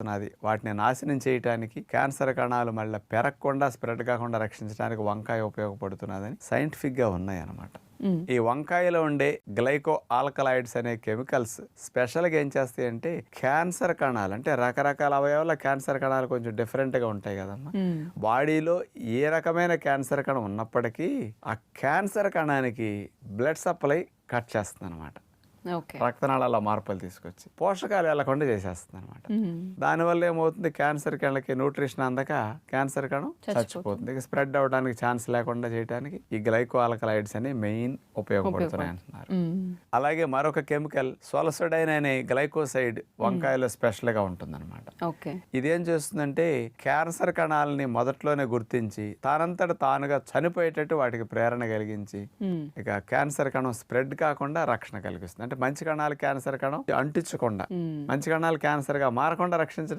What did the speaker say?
ఉన్నది వాటిని నాశనం చేయడానికి, క్యాన్సర్ కణాలు మళ్ళీ పెరగకుండా స్ప్రెడ్ కాకుండా రక్షించడానికి వంకాయ ఉపయోగపడుతున్నదని సైంటిఫిక్ గా ఉన్నాయి అన్నమాట. ఈ వంకాయలో ఉండే గ్లైకో ఆల్కలాయిడ్స్ అనే కెమికల్స్ స్పెషల్గా ఏం చేస్తాయి అంటే క్యాన్సర్ కణాలు, అంటే రకరకాల అవయవాల క్యాన్సర్ కణాలు కొంచెం డిఫరెంట్గా ఉంటాయి కదమ్మా, బాడీలో ఏ రకమైన క్యాన్సర్ కణం ఉన్నప్పటికీ ఆ క్యాన్సర్ కణానికి బ్లడ్ సప్లై కట్ చేస్తుంది అనమాట. రక్తనాళాల మార్పులు తీసుకొచ్చి పోషకాలు వెళ్లకుండా చేసేస్తుంది అనమాట. దానివల్ల ఏమవుతుంది, క్యాన్సర్ కణకి న్యూట్రిషన్ అందక క్యాన్సర్ కణం చచ్చిపోతుంది. ఇక స్ప్రెడ్ అవడానికి ఛాన్స్ లేకుండా చేయడానికి ఈ గ్లైకో ఆల్కలాయిడ్స్ అని మెయిన్ ఉపయోగపడుతున్నాయి అంటున్నారు. అలాగే మరొక కెమికల్ సోలసోడైన్ అనే గ్లైకోసైడ్ వంకాయలో స్పెషల్ గా ఉంటుంది అనమాట. ఇదేం చేస్తుందంటే క్యాన్సర్ కణాలని మొదట్లోనే గుర్తించి తానంతట తానుగా చనిపోయేటట్టు వాటికి ప్రేరణ కలిగించి ఇక క్యాన్సర్ కణం స్ప్రెడ్ కాకుండా రక్షణ కలిగిస్తుంది. అంటే మంచి కణాలు క్యాన్సర్ కణం అంటించకుండా, మంచి కణాలు క్యాన్సర్ గా మారకుండా రక్షించడం